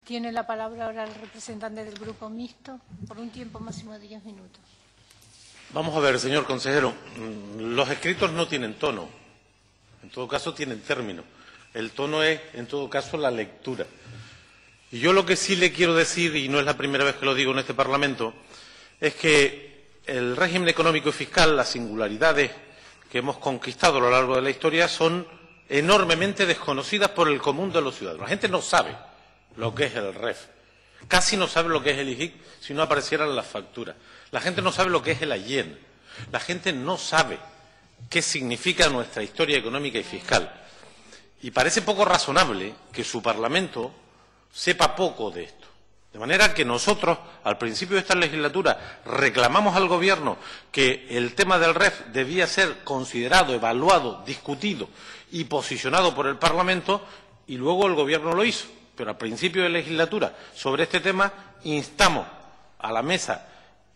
Tiene la palabra ahora el representante del Grupo Mixto, por un tiempo máximo de 10 minutos. Vamos a ver, señor consejero, los escritos no tienen tono, en todo caso tienen término. El tono es, en todo caso, la lectura. Y yo lo que sí le quiero decir, y no es la primera vez que lo digo en este Parlamento, es que el régimen económico y fiscal, las singularidades que hemos conquistado a lo largo de la historia son enormemente desconocidas por el común de los ciudadanos. La gente no sabe lo que es el REF, casi no sabe lo que es el IGIC si no aparecieran las facturas. La gente no sabe lo que es el AYEN, la gente no sabe qué significa nuestra historia económica y fiscal. Y parece poco razonable que su Parlamento sepa poco de esto. De manera que nosotros, al principio de esta legislatura, reclamamos al Gobierno que el tema del REF debía ser considerado, evaluado, discutido y posicionado por el Parlamento, y luego el Gobierno lo hizo. Pero al principio de legislatura, sobre este tema, instamos a la mesa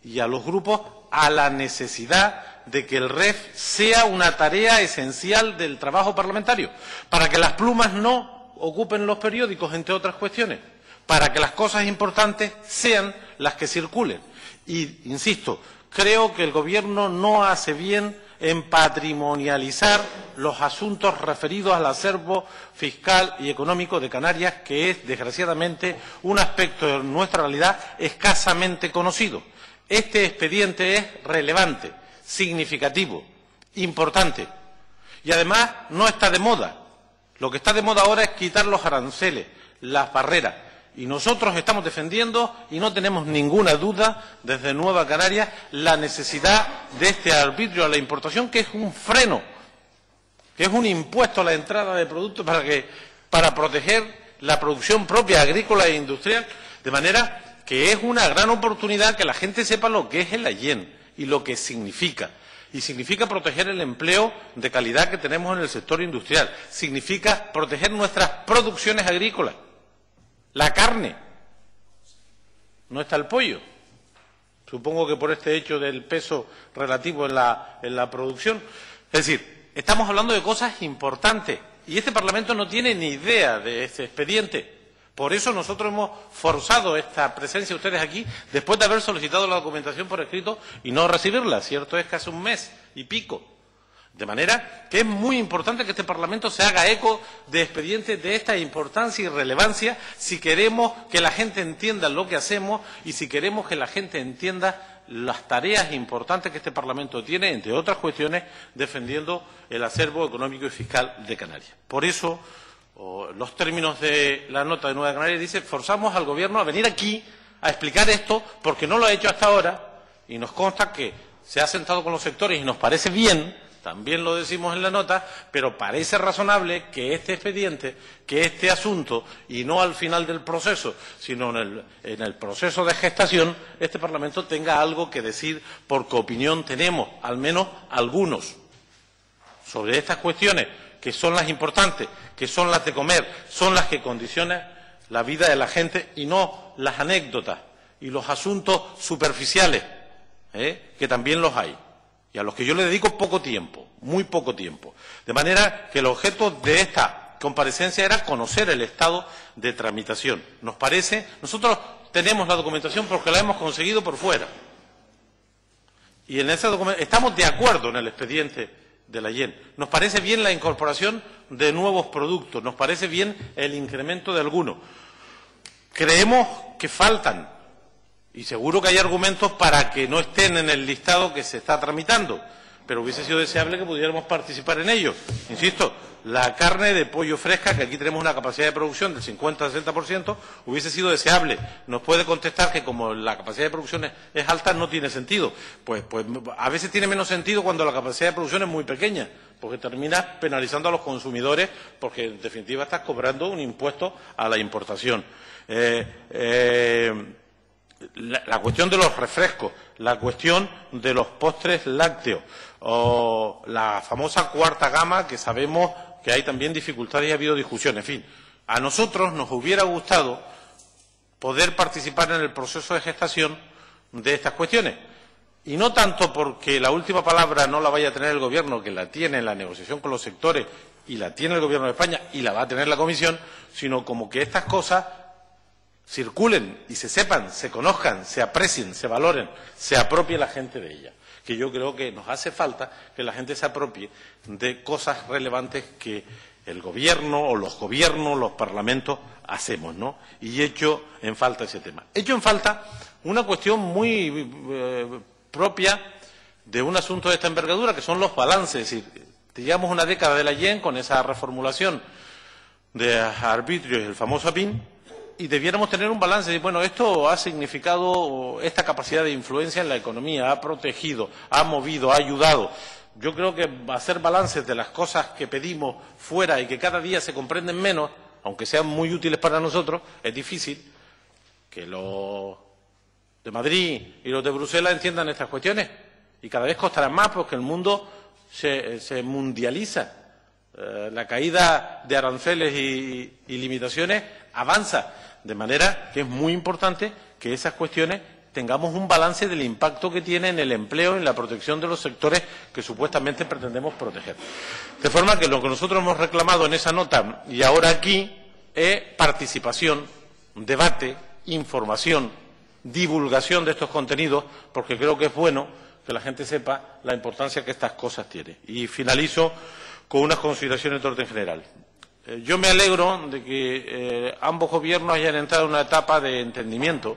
y a los grupos a la necesidad de que el REF sea una tarea esencial del trabajo parlamentario, para que las plumas no ocupen los periódicos, entre otras cuestiones, para que las cosas importantes sean las que circulen. Y, insisto, creo que el Gobierno no hace bien en patrimonializar los asuntos referidos al acervo fiscal y económico de Canarias, que es, desgraciadamente, un aspecto de nuestra realidad escasamente conocido. Este expediente es relevante, significativo, importante, y además no está de moda. Lo que está de moda ahora es quitar los aranceles, las barreras. Y nosotros estamos defendiendo, y no tenemos ninguna duda, desde Nueva Canarias, la necesidad de este arbitrio a la importación, que es un freno, que es un impuesto a la entrada de productos para proteger la producción propia agrícola e industrial, de manera que es una gran oportunidad que la gente sepa lo que es el AYEN y lo que significa. Y significa proteger el empleo de calidad que tenemos en el sector industrial. Significa proteger nuestras producciones agrícolas. La carne. No está el pollo. Supongo que por este hecho del peso relativo en la producción. Es decir, estamos hablando de cosas importantes. Y este Parlamento no tiene ni idea de este expediente. Por eso nosotros hemos forzado esta presencia de ustedes aquí, después de haber solicitado la documentación por escrito y no recibirla. Cierto es que hace un mes y pico. De manera que es muy importante que este Parlamento se haga eco de expedientes de esta importancia y relevancia si queremos que la gente entienda lo que hacemos y si queremos que la gente entienda las tareas importantes que este Parlamento tiene, entre otras cuestiones, defendiendo el acervo económico y fiscal de Canarias. Por eso, los términos de la nota de Nueva Canarias dice: forzamos al Gobierno a venir aquí a explicar esto porque no lo ha hecho hasta ahora, y nos consta que se ha sentado con los sectores y nos parece bien, también lo decimos en la nota, pero parece razonable que este expediente, que este asunto, y no al final del proceso, sino en el proceso de gestación, este Parlamento tenga algo que decir, porque opinión tenemos, al menos algunos, sobre estas cuestiones, que son las importantes, que son las de comer, son las que condicionan la vida de la gente y no las anécdotas y los asuntos superficiales, que también los hay, y a los que yo le dedico poco tiempo, muy poco tiempo. De manera que el objeto de esta comparecencia era conocer el estado de tramitación. Nos parece, nosotros tenemos la documentación porque la hemos conseguido por fuera. Y en ese documento estamos de acuerdo en el expediente de la AYEN. Nos parece bien la incorporación de nuevos productos, nos parece bien el incremento de algunos. Creemos que faltan, y seguro que hay argumentos para que no estén en el listado que se está tramitando, pero hubiese sido deseable que pudiéramos participar en ello. Insisto, la carne de pollo fresca, que aquí tenemos una capacidad de producción del 50-60%, hubiese sido deseable. Nos puede contestar que como la capacidad de producción es alta, no tiene sentido. Pues a veces tiene menos sentido cuando la capacidad de producción es muy pequeña, porque terminas penalizando a los consumidores, porque en definitiva estás cobrando un impuesto a la importación. La cuestión de los refrescos, la cuestión de los postres lácteos, o la famosa cuarta gama, que sabemos que hay también dificultades y ha habido discusión. En fin, a nosotros nos hubiera gustado poder participar en el proceso de gestación de estas cuestiones. Y no tanto porque la última palabra no la vaya a tener el Gobierno, que la tiene en la negociación con los sectores, y la tiene el Gobierno de España, y la va a tener la Comisión, sino como que estas cosas circulen y se sepan, se conozcan, se aprecien, se valoren, se apropie la gente de ellas. Que yo creo que nos hace falta que la gente se apropie de cosas relevantes que el gobierno o los gobiernos, los parlamentos hacemos, ¿no? Y echo en falta ese tema. Echo en falta una cuestión muy propia de un asunto de esta envergadura, que son los balances. Es decir, llevamos una década de la Yen con esa reformulación de arbitrio y el famoso APIN, y debiéramos tener un balance. Bueno, esto ha significado esta capacidad de influencia en la economía, ha protegido, ha movido, ha ayudado. Yo creo que hacer balances de las cosas que pedimos fuera y que cada día se comprenden menos, aunque sean muy útiles para nosotros, es difícil que los de Madrid y los de Bruselas entiendan estas cuestiones. Y cada vez costará más porque el mundo se mundializa. La caída de aranceles y limitaciones avanza, de manera que es muy importante que esas cuestiones tengamos un balance del impacto que tiene en el empleo, en la protección de los sectores que supuestamente pretendemos proteger. De forma que lo que nosotros hemos reclamado en esa nota y ahora aquí es participación, debate, información, divulgación de estos contenidos, porque creo que es bueno que la gente sepa la importancia que estas cosas tienen. Y finalizo con unas consideraciones de orden general. Yo me alegro de que ambos gobiernos hayan entrado en una etapa de entendimiento,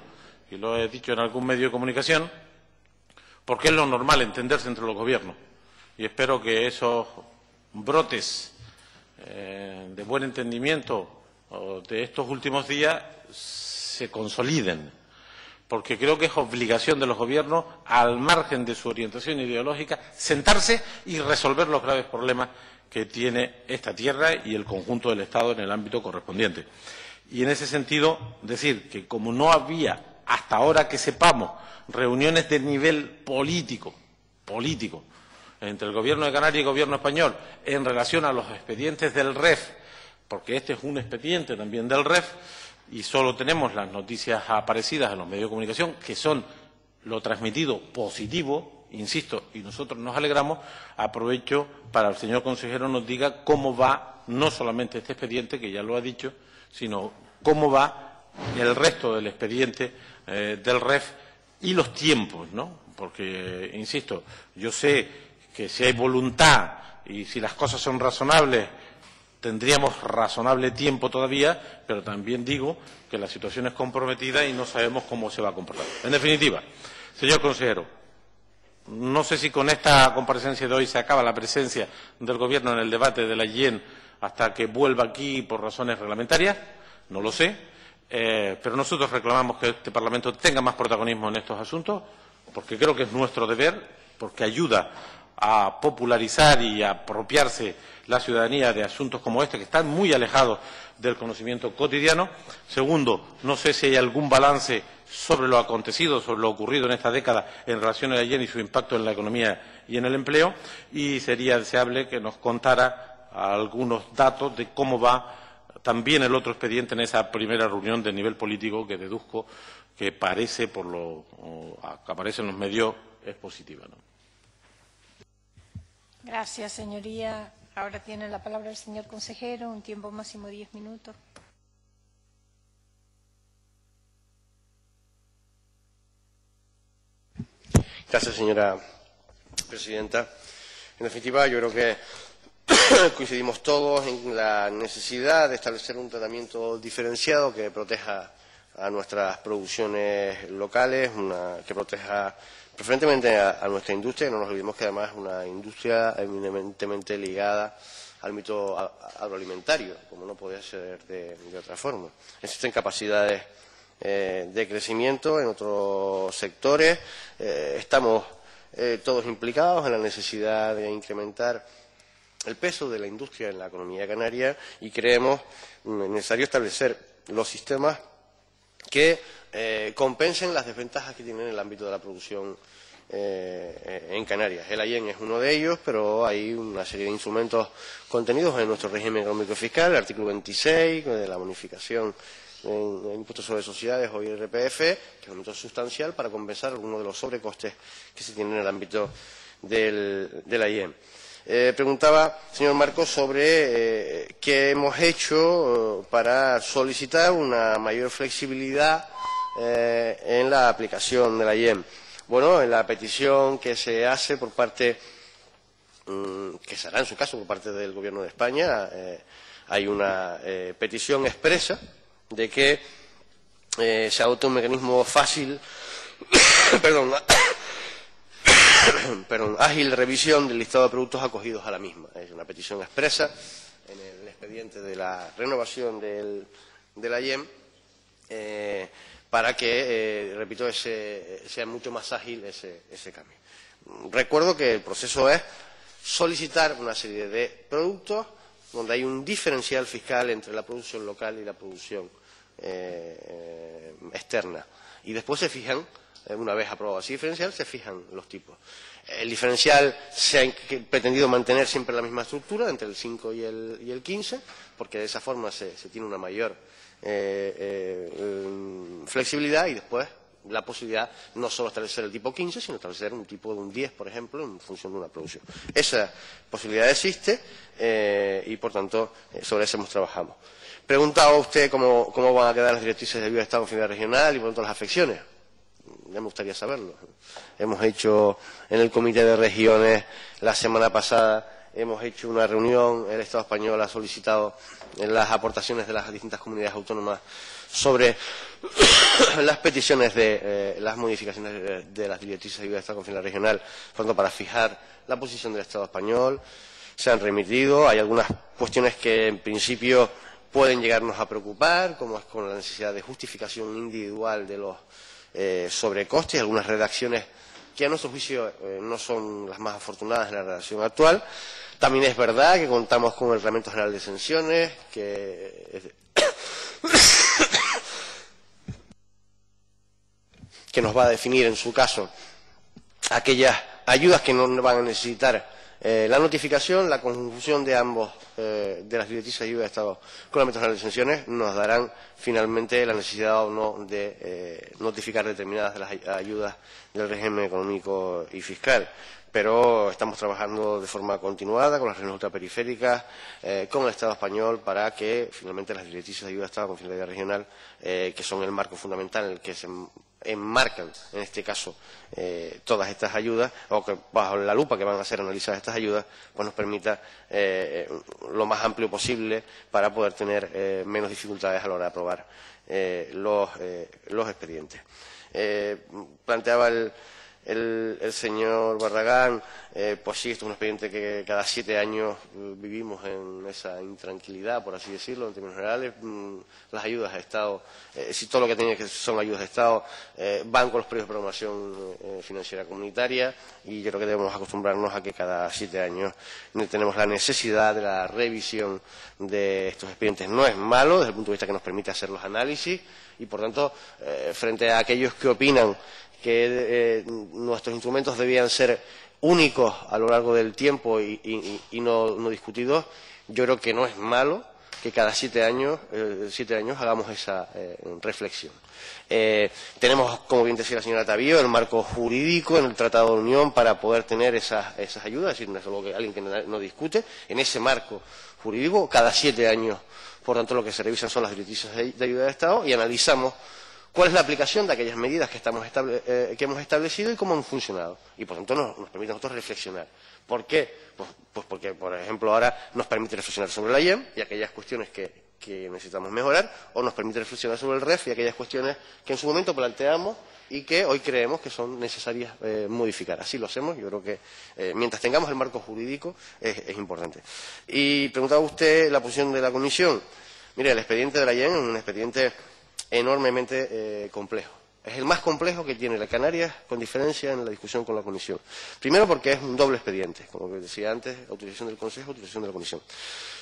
y lo he dicho en algún medio de comunicación, porque es lo normal entenderse entre los gobiernos. Y espero que esos brotes de buen entendimiento de estos últimos días se consoliden, porque creo que es obligación de los gobiernos, al margen de su orientación ideológica, sentarse y resolver los graves problemas que tiene esta tierra y el conjunto del Estado en el ámbito correspondiente. Y en ese sentido, decir que como no había, hasta ahora que sepamos, reuniones de nivel político, entre el Gobierno de Canarias y el Gobierno español en relación a los expedientes del REF, porque este es un expediente también del REF, y solo tenemos las noticias aparecidas en los medios de comunicación, que son lo transmitido positivo, insisto, y nosotros nos alegramos. Aprovecho para que el señor consejero nos diga cómo va, no solamente este expediente, que ya lo ha dicho, sino cómo va el resto del expediente del REF y los tiempos, ¿no? Porque, insisto, yo sé que si hay voluntad y si las cosas son razonables, tendríamos razonable tiempo todavía, pero también digo que la situación es comprometida y no sabemos cómo se va a comportar. En definitiva, señor consejero, no sé si con esta comparecencia de hoy se acaba la presencia del Gobierno en el debate de la Yen hasta que vuelva aquí por razones reglamentarias, no lo sé, pero nosotros reclamamos que este Parlamento tenga más protagonismo en estos asuntos, porque creo que es nuestro deber, porque ayuda a popularizar y a apropiarse la ciudadanía de asuntos como este, que están muy alejados del conocimiento cotidiano. Segundo, no sé si hay algún balance sobre lo acontecido, sobre lo ocurrido en esta década en relación a la Yen y su impacto en la economía y en el empleo, y sería deseable que nos contara algunos datos de cómo va también el otro expediente en esa primera reunión de nivel político, que deduzco que parece, por lo que aparece en los medios, es positiva, ¿no? Gracias, señoría. Ahora tiene la palabra el señor consejero, un tiempo máximo de 10 minutos. Gracias, señora presidenta. En definitiva, yo creo que coincidimos todos en la necesidad de establecer un tratamiento diferenciado que proteja a nuestras producciones locales, que proteja preferentemente a nuestra industria, y no nos olvidemos que además es una industria eminentemente ligada al ámbito agroalimentario, como no podía ser de otra forma. Existen capacidades de crecimiento en otros sectores, estamos todos implicados en la necesidad de incrementar el peso de la industria en la economía canaria, y creemos necesario establecer los sistemas que compensen las desventajas que tienen en el ámbito de la producción en Canarias. El AYEN es uno de ellos, pero hay una serie de instrumentos contenidos en nuestro régimen económico y fiscal, el artículo 26, de la bonificación en impuestos sobre sociedades o IRPF, que es un monto sustancial para compensar algunos de los sobrecostes que se tienen en el ámbito del AYEN. Preguntaba, señor Marcos, sobre qué hemos hecho para solicitar una mayor flexibilidad en la aplicación de la IEM. Bueno, en la petición que se hace por parte, que se hará en su caso por parte del Gobierno de España, hay una petición expresa de que se adopte un mecanismo fácil, ágil de revisión del listado de productos acogidos a la misma. Es una petición expresa en el expediente de la renovación de la IEM para que, repito, sea mucho más ágil ese cambio. Recuerdo que el proceso es solicitar una serie de productos donde hay un diferencial fiscal entre la producción local y la producción externa. Y después se fijan, una vez aprobado ese diferencial, se fijan los tipos. El diferencial se ha pretendido mantener siempre la misma estructura, entre el 5 y el 15, porque de esa forma se tiene una mayor flexibilidad, y después la posibilidad no solo establecer el tipo 15, sino establecer un tipo de un 10, por ejemplo, en función de una producción. Esa posibilidad existe y, por tanto, sobre eso hemos trabajado. Preguntaba usted cómo van a quedar las directrices de ayuda de Estado en finalidad regional y, por tanto, las afecciones. Ya me gustaría saberlo. Hemos hecho en el Comité de Regiones la semana pasada, hemos hecho una reunión, el Estado español ha solicitado las aportaciones de las distintas comunidades autónomas sobre las peticiones de las modificaciones de las directrices de ayuda de Estado con finalidad regional, por tanto, para fijar la posición del Estado español. Se han remitido, hay algunas cuestiones que en principio pueden llegarnos a preocupar, como es con la necesidad de justificación individual de los sobrecostes, algunas redacciones que a nuestro juicio no son las más afortunadas en la redacción actual. También es verdad que contamos con el Reglamento General de Exenciones, que nos va a definir, en su caso, aquellas ayudas que no van a necesitar la notificación. La conjunción de ambos, de las directrices de ayuda de Estado con el Reglamento General de Exenciones, nos darán finalmente la necesidad o no de notificar determinadas de las ayudas del régimen económico y fiscal. Pero estamos trabajando de forma continuada con las regiones ultraperiféricas, con el Estado español, para que finalmente las directrices de ayuda de Estado con finalidad regional, que son el marco fundamental en el que se enmarcan, en este caso, todas estas ayudas, o que bajo la lupa que van a ser analizadas estas ayudas, pues nos permita lo más amplio posible para poder tener menos dificultades a la hora de aprobar los expedientes. Planteaba el señor Barragán, pues sí, esto es un expediente que cada 7 años vivimos en esa intranquilidad, por así decirlo, en términos generales. Las ayudas de Estado, si todo lo que tiene que son ayudas de Estado, van con los periodos de programación financiera comunitaria, y yo creo que debemos acostumbrarnos a que cada 7 años tenemos la necesidad de la revisión de estos expedientes. No es malo desde el punto de vista que nos permite hacer los análisis, y por tanto, frente a aquellos que opinan que nuestros instrumentos debían ser únicos a lo largo del tiempo y no discutidos, yo creo que no es malo que cada 7 años hagamos esa reflexión. Tenemos, como bien decía la señora Tavío, el marco jurídico en el Tratado de Unión para poder tener esas ayudas, es decir, no es algo que alguien que no discute. En ese marco jurídico, cada 7 años, por tanto, lo que se revisan son las directrices de ayuda de Estado, y analizamos cuál es la aplicación de aquellas medidas que hemos establecido y cómo han funcionado. Y, por tanto, nos permite a nosotros reflexionar. ¿Por qué? Pues porque, por ejemplo, ahora nos permite reflexionar sobre la IEM y aquellas cuestiones que necesitamos mejorar, o nos permite reflexionar sobre el REF y aquellas cuestiones que en su momento planteamos y que hoy creemos que son necesarias modificar. Así lo hacemos. Yo creo que mientras tengamos el marco jurídico es importante. Y preguntaba usted la posición de la Comisión. Mire, el expediente de la IEM es un expediente enormemente complejo. Es el más complejo que tiene la Canarias, con diferencia, en la discusión con la Comisión. Primero, porque es un doble expediente, como decía antes, autorización del Consejo, autorización de la Comisión.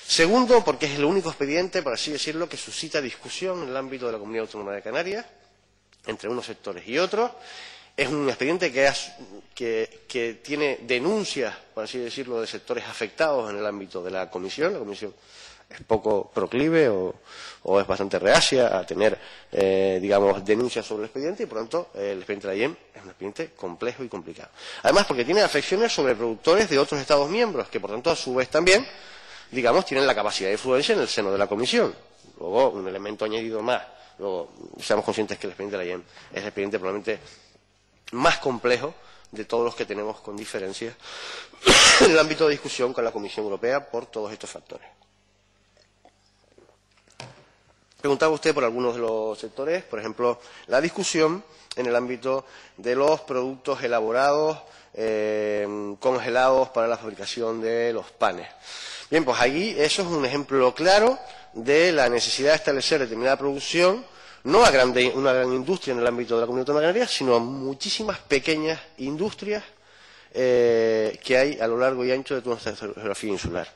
Segundo, porque es el único expediente, por así decirlo, que suscita discusión en el ámbito de la Comunidad Autónoma de Canarias, entre unos sectores y otros. Es un expediente que tiene denuncias, por así decirlo, de sectores afectados en el ámbito de la Comisión. La Comisión es poco proclive o es bastante reacia a tener, digamos, denuncias sobre el expediente y, por tanto, el expediente de la IEM es un expediente complejo y complicado. Además, porque tiene afecciones sobre productores de otros Estados miembros, que, por tanto, a su vez también, digamos, tienen la capacidad de influencia en el seno de la Comisión. Luego, un elemento añadido más. Luego, seamos conscientes que el expediente de la IEM es el expediente probablemente más complejo de todos los que tenemos con diferencia en el ámbito de discusión con la Comisión Europea por todos estos factores. Preguntaba usted por algunos de los sectores, por ejemplo, la discusión en el ámbito de los productos elaborados, congelados para la fabricación de los panes. Bien, pues allí eso es un ejemplo claro de la necesidad de establecer determinada producción, no a una gran industria en el ámbito de la Comunidad Autónoma de Canarias, sino a muchísimas pequeñas industrias que hay a lo largo y ancho de toda nuestra geografía insular.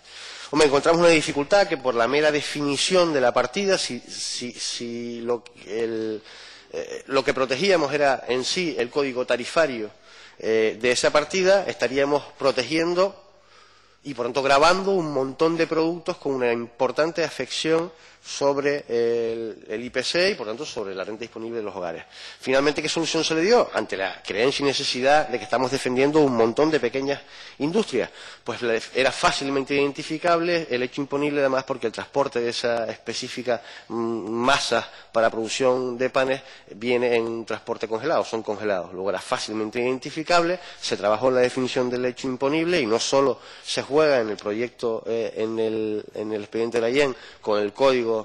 Hombre, encontramos una dificultad que por la mera definición de la partida, si lo que protegíamos era en sí el código tarifario de esa partida, estaríamos protegiendo y, por tanto, gravando un montón de productos con una importante afección sobre el IPC y, por tanto, sobre la renta disponible de los hogares. Finalmente, ¿qué solución se le dio? Ante la creencia y necesidad de que estamos defendiendo un montón de pequeñas industrias. Pues era fácilmente identificable el hecho imponible, además, porque el transporte de esa específica masa para producción de panes viene en un transporte congelado, son congelados. Luego era fácilmente identificable, se trabajó en la definición del hecho imponible y no solo se juega en el proyecto, en el expediente de la IEM, con el código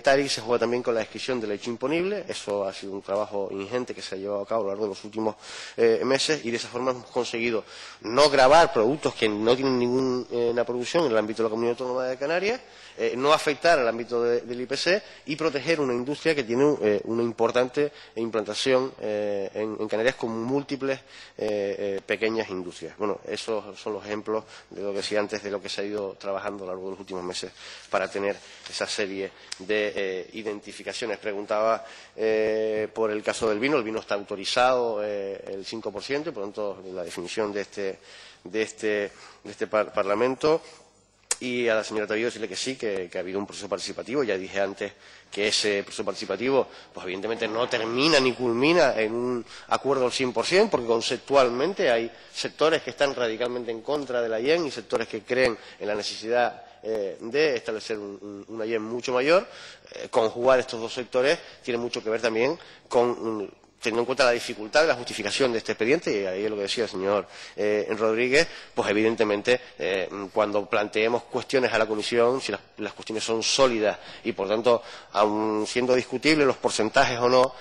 TARIC, se juega también con la descripción del hecho imponible. Eso ha sido un trabajo ingente que se ha llevado a cabo a lo largo de los últimos meses y de esa forma hemos conseguido no gravar productos que no tienen ninguna producción en el ámbito de la Comunidad Autónoma de Canarias, no afectar al ámbito del IPC y proteger una industria que tiene una importante implantación en Canarias con múltiples pequeñas industrias. Bueno, esos son los ejemplos de lo que decía antes, de lo que se ha ido trabajando a lo largo de los últimos meses para tener esa serie de identificaciones. Preguntaba por el caso del vino. El vino está autorizado el 5%, por lo tanto, la definición de este Parlamento. Y a la señora Tavío decirle que sí, que ha habido un proceso participativo. Ya dije antes que ese proceso participativo, pues evidentemente no termina ni culmina en un acuerdo al 100%, porque conceptualmente hay sectores que están radicalmente en contra de la IEM y sectores que creen en la necesidad de establecer una IEM mucho mayor. Conjugar estos dos sectores tiene mucho que ver también con teniendo en cuenta la dificultad de la justificación de este expediente, y ahí es lo que decía el señor Rodríguez, pues evidentemente cuando planteemos cuestiones a la Comisión, si las cuestiones son sólidas y por tanto, aun siendo discutibles los porcentajes o no,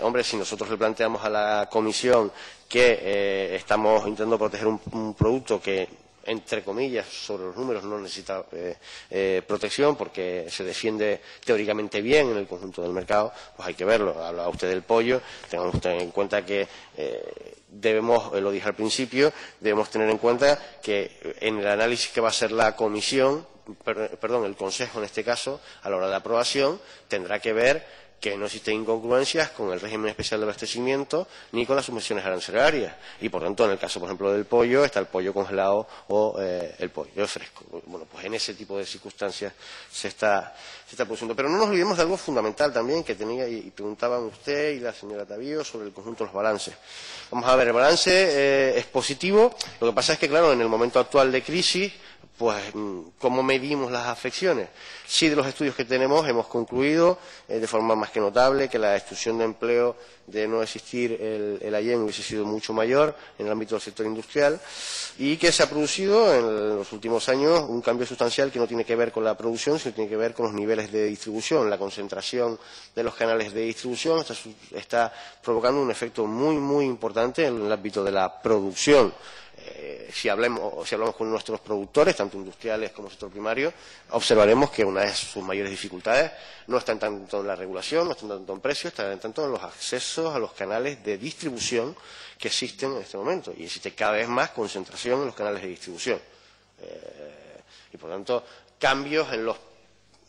hombre, si nosotros le planteamos a la Comisión que estamos intentando proteger un producto que, entre comillas, sobre los números no necesita protección porque se defiende teóricamente bien en el conjunto del mercado, pues hay que verlo. Hablaba usted del pollo, tengamos usted en cuenta que debemos, lo dije al principio, debemos tener en cuenta que en el análisis que va a hacer la Comisión, perdón, el Consejo en este caso, a la hora de la aprobación, tendrá que ver que no existen incongruencias con el régimen especial de abastecimiento ni con las subvenciones arancelarias. Y, por tanto, en el caso, por ejemplo, del pollo, está el pollo congelado o el pollo fresco. Bueno, pues en ese tipo de circunstancias se está produciendo. Pero no nos olvidemos de algo fundamental también que tenía, y preguntaban usted y la señora Tavío sobre el conjunto de los balances. Vamos a ver, el balance es positivo. Lo que pasa es que, claro, en el momento actual de crisis, pues, ¿cómo medimos las afecciones? Sí, de los estudios que tenemos hemos concluido de forma más que notable que la destrucción de empleo de no existir el AIEM hubiese sido mucho mayor en el ámbito del sector industrial y que se ha producido en los últimos años un cambio sustancial que no tiene que ver con la producción, sino tiene que ver con los niveles de distribución. La concentración de los canales de distribución está provocando un efecto muy, muy importante en el ámbito de la producción. Si hablamos con nuestros productores, tanto industriales como sector primario, observaremos que una de sus mayores dificultades no están tanto en la regulación, no están tanto en precios, están tanto en los accesos a los canales de distribución que existen en este momento. Y existe cada vez más concentración en los canales de distribución. Y, por tanto, cambios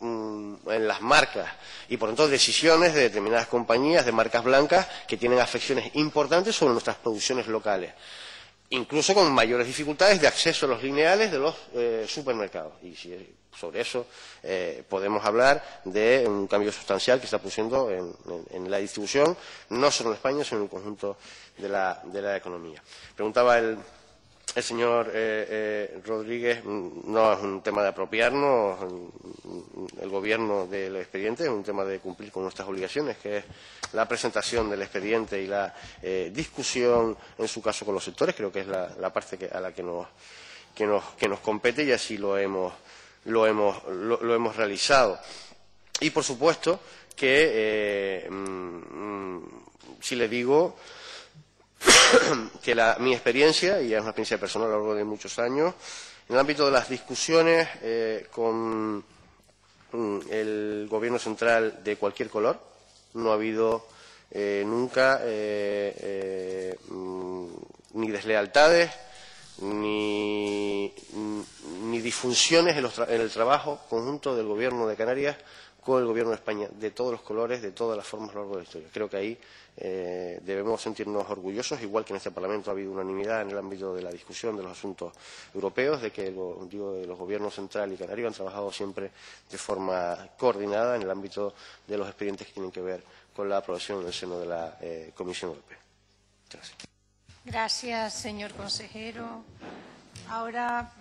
en las marcas y, por tanto, decisiones de determinadas compañías, de marcas blancas, que tienen afecciones importantes sobre nuestras producciones locales. incluso con mayores dificultades de acceso a los lineales de los supermercados. Y sobre eso podemos hablar de un cambio sustancial que está produciendo en la distribución, no solo en España, sino en el conjunto de la economía. Preguntaba el señor Rodríguez, no es un tema de apropiarnos el gobierno del expediente, es un tema de cumplir con nuestras obligaciones, que es la presentación del expediente y la discusión, en su caso, con los sectores. Creo que es la parte a la que nos compete, y así lo hemos realizado. Y, por supuesto, que si le digo que mi experiencia, y es una experiencia personal a lo largo de muchos años, en el ámbito de las discusiones con el Gobierno central de cualquier color, no ha habido nunca ni deslealtades ni disfunciones en el trabajo conjunto del Gobierno de Canarias con el Gobierno de España, de todos los colores, de todas las formas a lo largo de la historia. Creo que ahí debemos sentirnos orgullosos, igual que en este Parlamento ha habido unanimidad en el ámbito de la discusión de los asuntos europeos, de que los gobiernos central y canario han trabajado siempre de forma coordinada en el ámbito de los expedientes que tienen que ver con la aprobación en el seno de la Comisión Europea. Muchas gracias. Gracias, señor consejero. Ahora,